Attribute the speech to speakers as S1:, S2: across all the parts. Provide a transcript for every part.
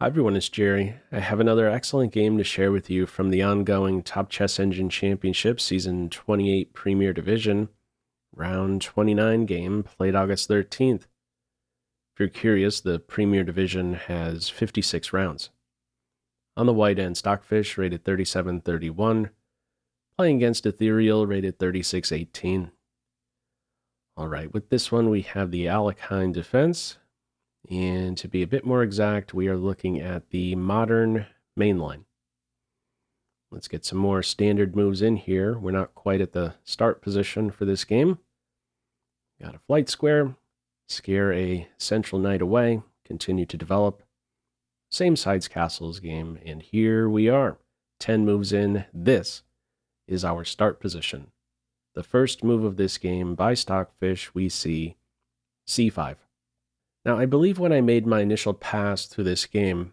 S1: Hi everyone, it's Jerry. I have another excellent game to share with you from the ongoing Top Chess Engine Championship Season 28 Premier Division, Round 29 game, played August 13th. If you're curious, the Premier Division has 56 rounds. On the white end, Stockfish rated 37-31, playing against Ethereal rated 36-18. Alright, with this one we have the Alekhine Defense. And to be a bit more exact, we are looking at the modern mainline. Let's get some more standard moves in here. We're not quite at the start position for this game. Got a flight square, scare a central knight away, continue to develop. Same sides castles game, and here we are. 10 moves in. This is our start position. The first move of this game by Stockfish, we see c5. Now, I believe when I made my initial pass through this game,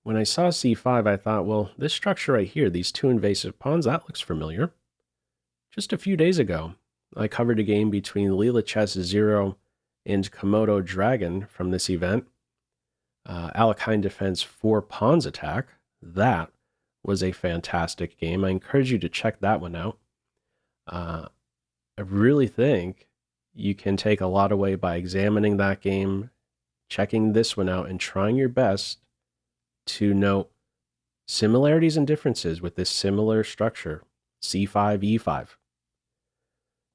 S1: when I saw c5, I thought, well, this structure right here, these two invasive pawns, that looks familiar. Just a few days ago, I covered a game between Leela Chess Zero and Komodo Dragon from this event. Alekhine Defense 4 Pawns Attack. That was a fantastic game. I encourage you to check that one out. I really think you can take a lot away by examining that game, checking this one out, and trying your best to note similarities and differences with this similar structure, c5, e5.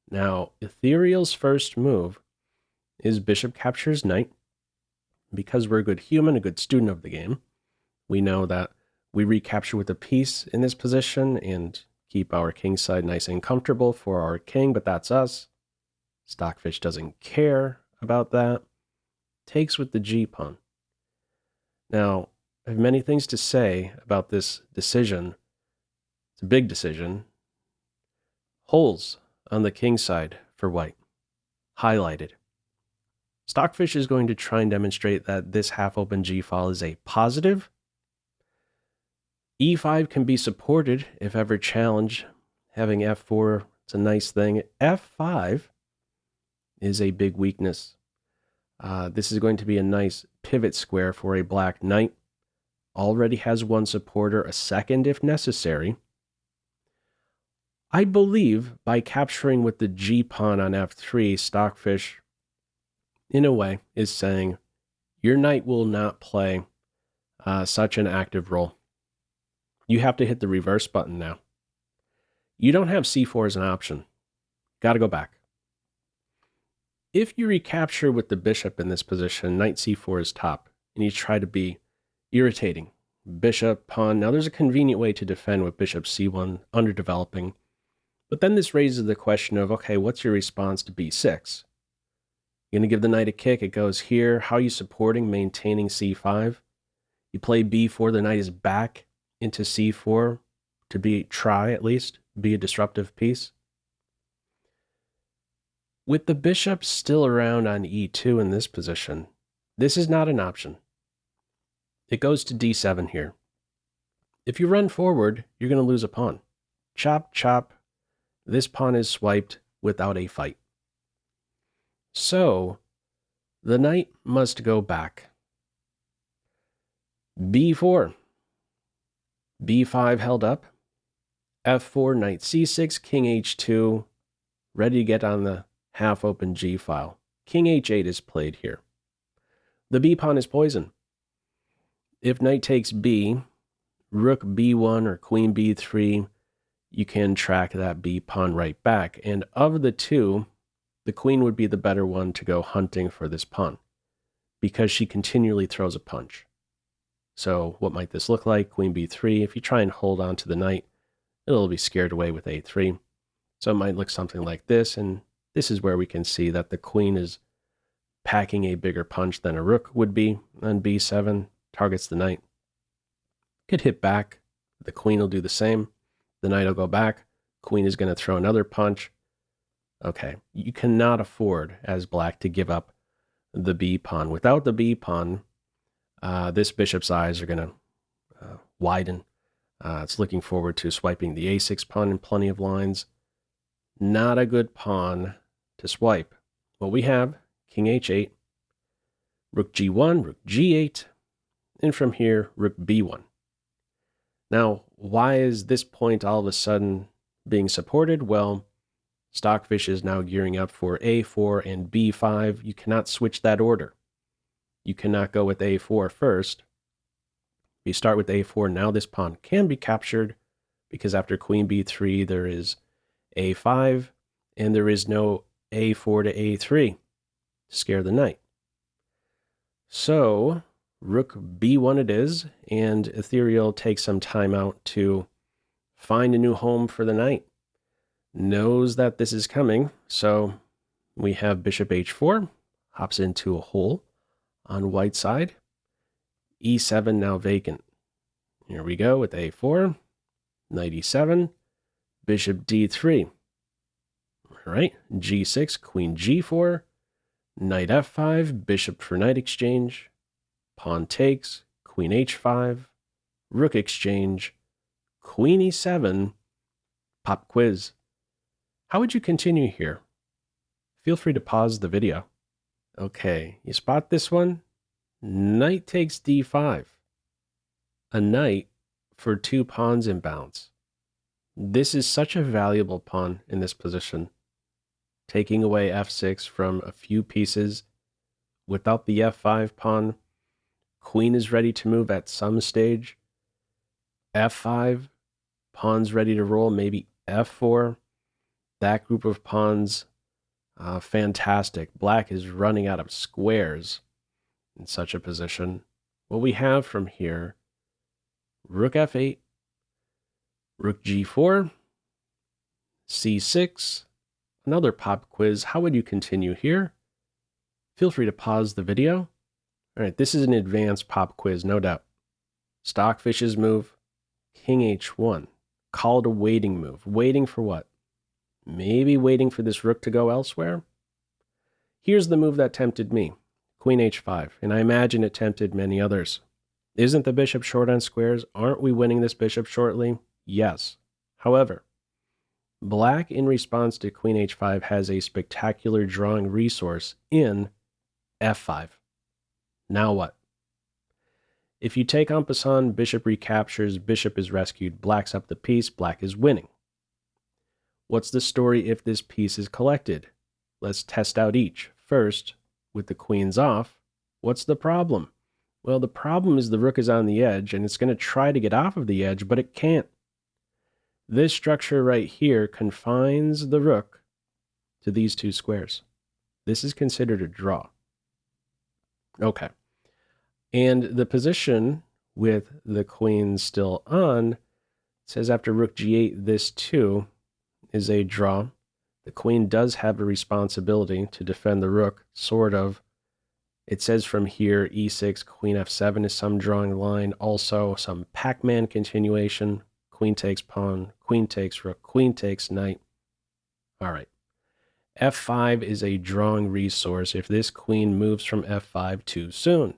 S1: Now, Ethereal's first move is bishop captures knight. Because we're a good human, a good student of the game, we know that we recapture with a piece in this position and keep our king side nice and comfortable for our king, but that's us. Stockfish doesn't care about that. Takes with the g-pawn. Now, I have many things to say about this decision. It's a big decision. Holes on the king side for white. Highlighted. Stockfish is going to try and demonstrate that this half-open g-file is a positive. e5 can be supported if ever challenged. Having f4, it's a nice thing. f5 is a big weakness. This is going to be a nice pivot square for a black knight. Already has one supporter, a second if necessary. I believe by capturing with the g-pawn on f3, Stockfish, in a way, is saying, your knight will not play such an active role. You have to hit the reverse button now. You don't have c4 as an option. Got to go back. If you recapture with the bishop in this position, knight c4 is top, and you try to be irritating. Bishop, pawn. Now there's a convenient way to defend with bishop c1 underdeveloping. But then this raises the question of, okay, what's your response to b6? You're going to give the knight a kick. It goes here. How are you supporting, maintaining c5? You play b4. The knight is back into c4 to try at least, be a disruptive piece. With the bishop still around on e2 in this position, this is not an option. It goes to d7 here. If you run forward, you're going to lose a pawn. Chop, chop. This pawn is swiped without a fight. So, the knight must go back. b4. b5 held up. f4, knight c6, king h2, ready to get on the half-open g-file. King h8 is played here. The b-pawn is poisoned. If knight takes b, rook b1 or queen b3, you can track that b-pawn right back. And of the two, the queen would be the better one to go hunting for this pawn, because she continually throws a punch. So what might this look like? Queen b3. If you try and hold on to the knight, it'll be scared away with a3. So it might look something like this, and this is where we can see that the queen is packing a bigger punch than a rook would be on b7, targets the knight. Could hit back. The queen will do the same. The knight will go back. Queen is going to throw another punch. Okay, you cannot afford, as black, to give up the b-pawn. Without the b-pawn, this bishop's eyes are going to widen. It's looking forward to swiping the a6 pawn in plenty of lines. Not a good pawn to swipe. What we have, king h8, rook g1, rook g8, and from here, rook b1. Now, why is this point all of a sudden being supported? Well, Stockfish is now gearing up for a4 and b5. You cannot switch that order. You cannot go with a4 first. If you start with a4, now this pawn can be captured because after queen b3, there is a5, and there is no a4 to a3 to scare the knight. So rook b1 it is, and Ethereal takes some time out to find a new home for the knight. Knows that this is coming, so we have bishop h4, hops into a hole on white side. e7 now vacant. Here we go with a4, knight e7, bishop d3. All right, g6, queen g4, knight f5, bishop for knight exchange, pawn takes, queen h5, rook exchange, queen e7, pop quiz. How would you continue here? Feel free to pause the video. Okay, you spot this one? Knight takes d5. A knight for 2 pawns in bounds. This is such a valuable pawn in this position. Taking away f6 from a few pieces. Without the f5 pawn, queen is ready to move at some stage. f5, pawn's ready to roll, maybe f4. That group of pawns, fantastic. Black is running out of squares in such a position. What we have from here, rook f8, rook g4, c6, another pop quiz. How would you continue here? Feel free to pause the video. All right, this is an advanced pop quiz, no doubt. Stockfish's move, king h1, called a waiting move. Waiting for what? Maybe waiting for this rook to go elsewhere? Here's the move that tempted me, queen h5, and I imagine it tempted many others. Isn't the bishop short on squares? Aren't we winning this bishop shortly? Yes. However, black in response to queen h5 has a spectacular drawing resource in f5. Now what? If you take en passant, bishop recaptures, bishop is rescued, black's up the piece, black is winning. What's the story if this piece is collected? Let's test out each. First, with the queens off, what's the problem? Well, the problem is the rook is on the edge, and it's going to try to get off of the edge, but it can't. This structure right here confines the rook to these 2 squares. This is considered a draw. Okay. And the position with the queen still on says after rook g8, this too is a draw. The queen does have a responsibility to defend the rook, sort of. It says from here, e6, queen f7 is some drawing line, also some Pac-Man continuation. Queen takes pawn, queen takes rook, queen takes knight. All right. f5 is a drawing resource if this queen moves from f5 too soon.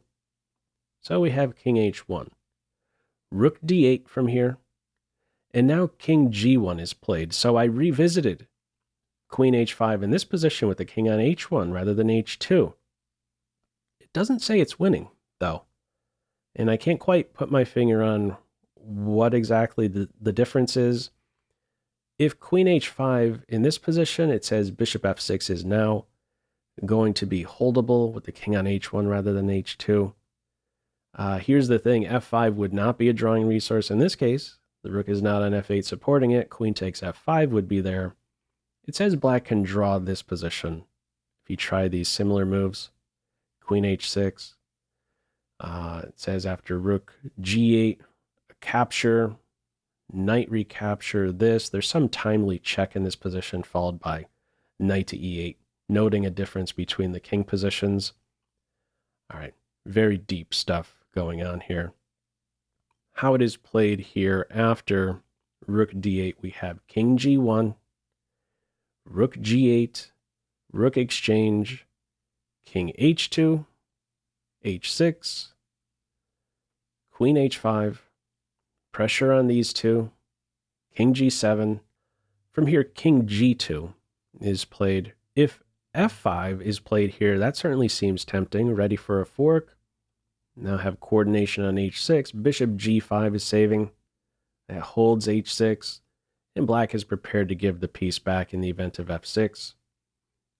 S1: So we have king h1. Rook d8 from here. And now king g1 is played, so I revisited queen h5 in this position with the king on h1 rather than h2. It doesn't say it's winning, though. And I can't quite put my finger on what exactly the difference is. If queen h5 in this position, it says bishop f6 is now going to be holdable with the king on h1 rather than h2. Here's the thing, f5 would not be a drawing resource in this case. The rook is not on f8 supporting it. Queen takes f5 would be there. It says black can draw this position. If you try these similar moves, queen h6. It says after rook g8, a capture, knight recapture this. There's some timely check in this position followed by knight to e8, noting a difference between the king positions. All right, very deep stuff going on here. How it is played here after rook d8, we have king g1, rook g8, rook exchange, king h2, h6, queen h5, pressure on these 2, king g7. From here, king g2 is played. If f5 is played here, that certainly seems tempting, ready for a fork. Now have coordination on h6. Bishop g5 is saving. That holds h6, and black is prepared to give the piece back in the event of f6.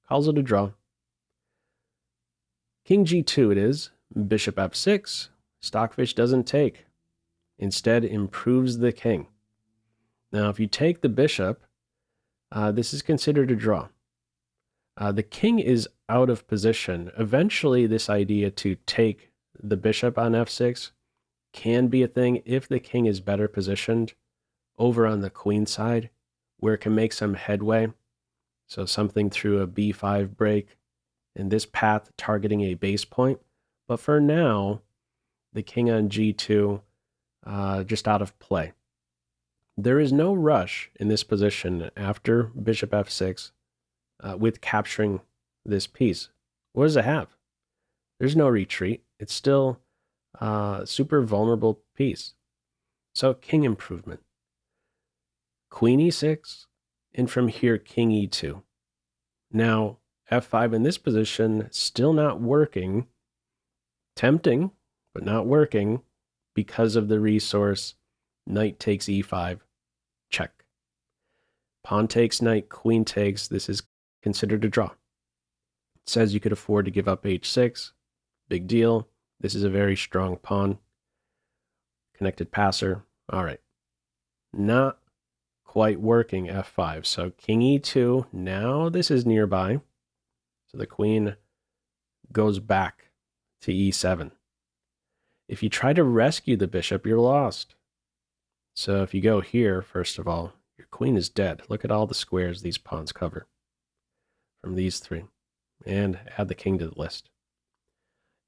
S1: Calls it a draw. King g2 it is. Bishop f6. Stockfish doesn't take. Instead, improves the king. Now, if you take the bishop, this is considered a draw. The king is out of position. Eventually, this idea to take the bishop on f6 can be a thing if the king is better positioned over on the queen side, where it can make some headway. So something through a b5 break, and this path targeting a base point. But for now, the king on g2, just out of play. There is no rush in this position after bishop f6 with capturing this piece. What does it have? There's no retreat. It's still a super vulnerable piece. So king improvement. Queen e6, and from here king e2. Now f5 in this position, still not working. Tempting, but not working because of the resource. Knight takes e5, check. Pawn takes knight, queen takes. This is considered a draw. It says you could afford to give up h6. Big deal. This is a very strong pawn. Connected passer. All right. Not quite working f5. So king e2. Now this is nearby. So the queen goes back to e7. If you try to rescue the bishop, you're lost. So if you go here, first of all, your queen is dead. Look at all the squares these pawns cover from these three. And add the king to the list.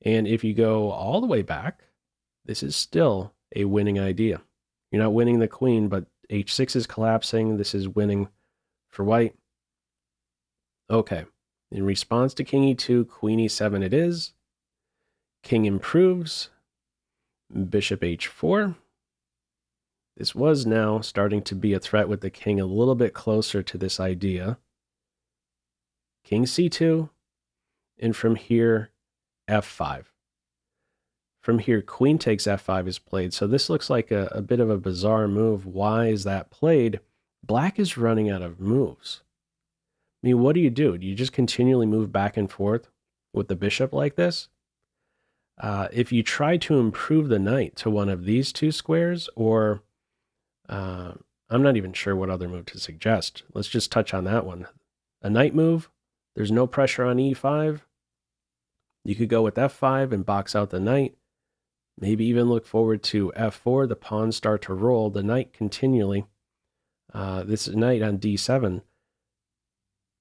S1: And if you go all the way back, this is still a winning idea. You're not winning the queen, but h6 is collapsing. This is winning for white. Okay. In response to king e2, queen e7 it is. King improves. Bishop h4. This was now starting to be a threat with the king a little bit closer to this idea. King c2, and from here, f5. From here, queen takes f5 is played. So this looks like a bit of a bizarre move. Why is that played? Black is running out of moves. I mean, what do? Do you just continually move back and forth with the bishop like this? If you try to improve the knight to one of these two squares, or I'm not even sure what other move to suggest. Let's just touch on that one. A knight move, there's no pressure on e5. You could go with f5 and box out the knight. Maybe even look forward to f4. The pawns start to roll. The knight continually. This knight on d7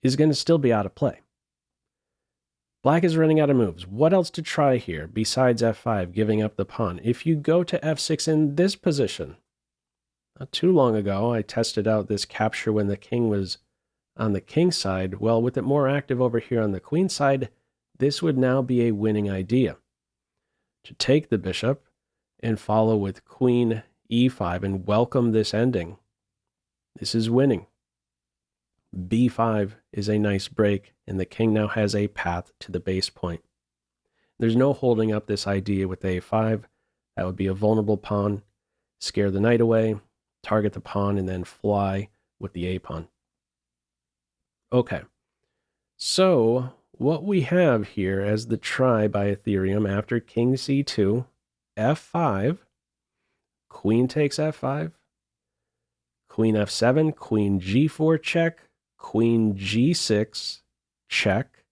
S1: is going to still be out of play. Black is running out of moves. What else to try here besides f5, giving up the pawn? If you go to f6 in this position, not too long ago, I tested out this capture when the king was on the king side. Well, with it more active over here on the queen side, this would now be a winning idea. To take the bishop and follow with queen e5 and welcome this ending. This is winning. b5 is a nice break, and the king now has a path to the base point. There's no holding up this idea with a5. That would be a vulnerable pawn. Scare the knight away, target the pawn, and then fly with the a pawn. Okay, so what we have here as the try by Ethereum after king c2, f5, queen takes f5, queen f7, queen g4 check, queen g6 check.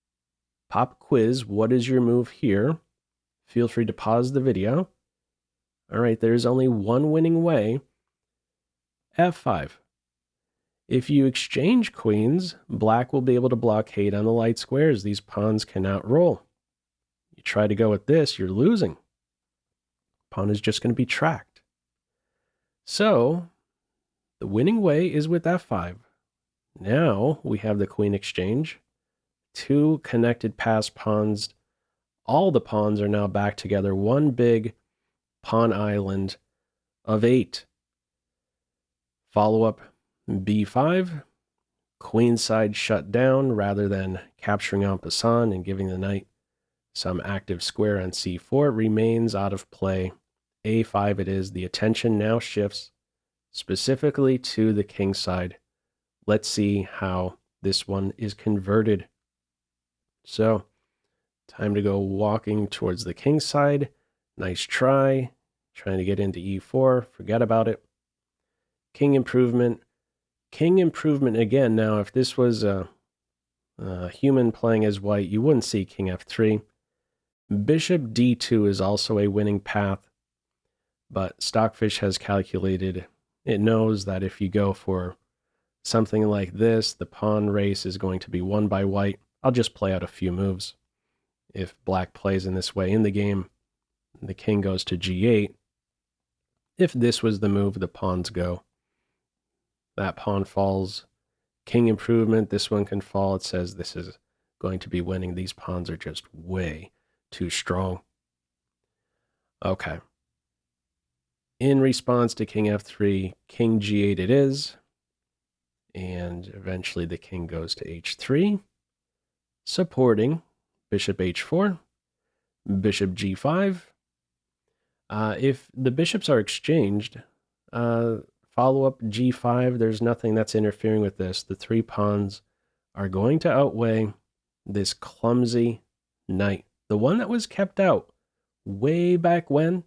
S1: Pop quiz, what is your move here? Feel free to pause the video. All right, there's only one winning way. f5. If you exchange queens, black will be able to blockade on the light squares. These pawns cannot roll. You try to go with this, you're losing. Pawn is just going to be tracked. So, the winning way is with f5. Now we have the queen exchange. Two connected pass pawns. All the pawns are now back together. One big pawn island of 8. Follow up b5. Queen side shut down rather than capturing en passant and giving the knight Some active square on c4 remains out of play. a5 it is. The attention now shifts specifically to the king side. Let's see how this one is converted. So, time to go walking towards the king side. Nice try. Trying to get into e4. Forget about it. King improvement. King improvement again. Now, if this was a human playing as white, you wouldn't see king f3. Bishop d2 is also a winning path, but Stockfish has calculated. It knows that if you go for something like this, the pawn race is going to be won by white. I'll just play out a few moves. If black plays in this way in the game, the king goes to g8. If this was the move, the pawns go. That pawn falls. King improvement, this one can fall. It says this is going to be winning. These pawns are just way too strong. Okay. In response to king f3, king g8 it is. And eventually the king goes to h3, supporting bishop h4, bishop g5. If the bishops are exchanged, follow up g5, there's nothing that's interfering with this. The three pawns are going to outweigh this clumsy knight. The one that was kept out way back when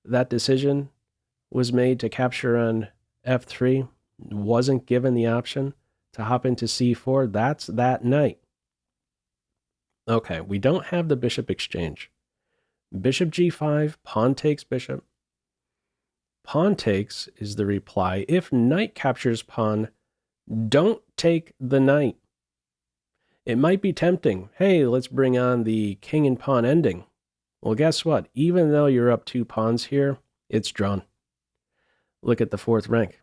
S1: that decision was made to capture on f3, wasn't given the option to hop into c4. That's that knight. Okay, we don't have the bishop exchange. Bishop g5, pawn takes bishop. Pawn takes is the reply. If knight captures pawn, don't take the knight. It might be tempting. Hey, let's bring on the king and pawn ending. Well, guess what? Even though you're up 2 pawns here, it's drawn. Look at the 4th rank.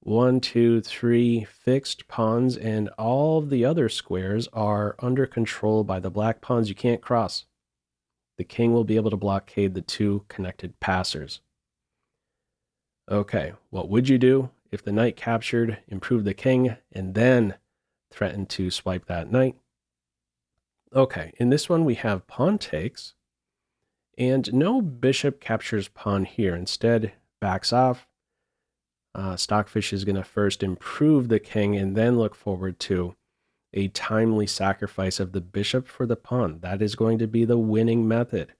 S1: 1, 2, 3 fixed pawns, and all of the other squares are under control by the black pawns. You can't cross. The king will be able to blockade the 2 connected passers. Okay, what would you do if the knight captured, improved the king, and then threatened to swipe that knight? Okay, in this one we have pawn takes, and no bishop captures pawn here. Instead, backs off. Stockfish is going to first improve the king and then look forward to a timely sacrifice of the bishop for the pawn. That is going to be the winning method.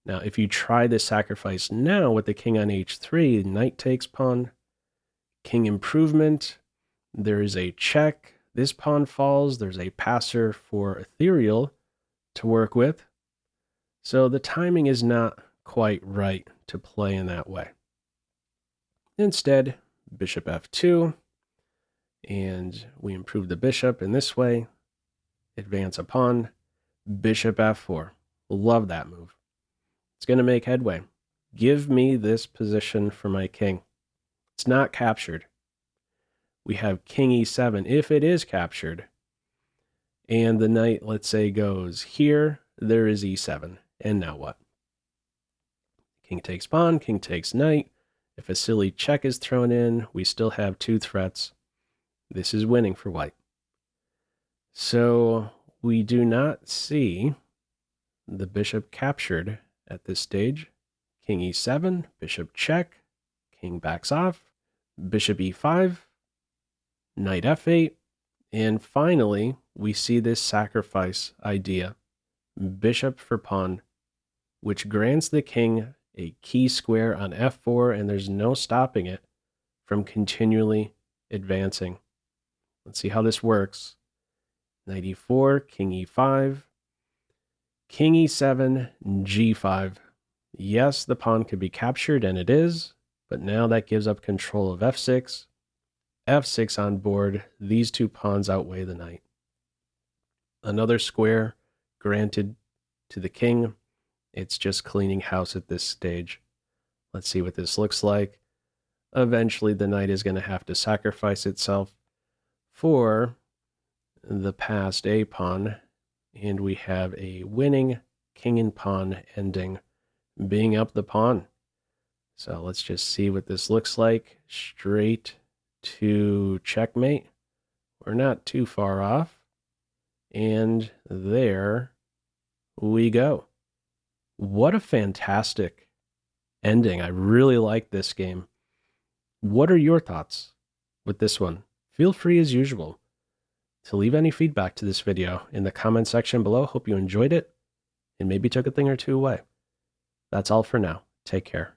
S1: Now, if you try this sacrifice now with the king on h3, knight takes pawn, king improvement, there is a check, this pawn falls, there's a passer for Ethereal to work with. So the timing is not quite right to play in that way. Instead, bishop f2, and we improve the bishop in this way, advance a pawn, bishop f4. Love that move. It's going to make headway. Give me this position for my king. It's not captured. We have king e7. If it is captured, and the knight, let's say, goes here, there is e7. And now what? King takes pawn, king takes knight. If a silly check is thrown in, we still have 2 threats. This is winning for white. So we do not see the bishop captured at this stage. King e7, bishop check, king backs off, bishop e5, knight f8, and finally we see this sacrifice idea, bishop for pawn, which grants the king a key square on f4, and there's no stopping it from continually advancing. Let's see how this works. Knight e4, king e5, king e7, g5. Yes, the pawn could be captured, and it is, but now that gives up control of f6. f6 on board. These 2 pawns outweigh the knight. Another square granted to the king. It's just cleaning house at this stage. Let's see what this looks like. Eventually, the knight is going to have to sacrifice itself for the passed a pawn, and we have a winning king and pawn ending, being up the pawn. So let's just see what this looks like. Straight to checkmate. We're not too far off. And there we go. What a fantastic ending. I really like this game. What are your thoughts with this one? Feel free as usual to leave any feedback to this video in the comment section below. Hope you enjoyed it and maybe took a thing or two away. That's all for now. Take care.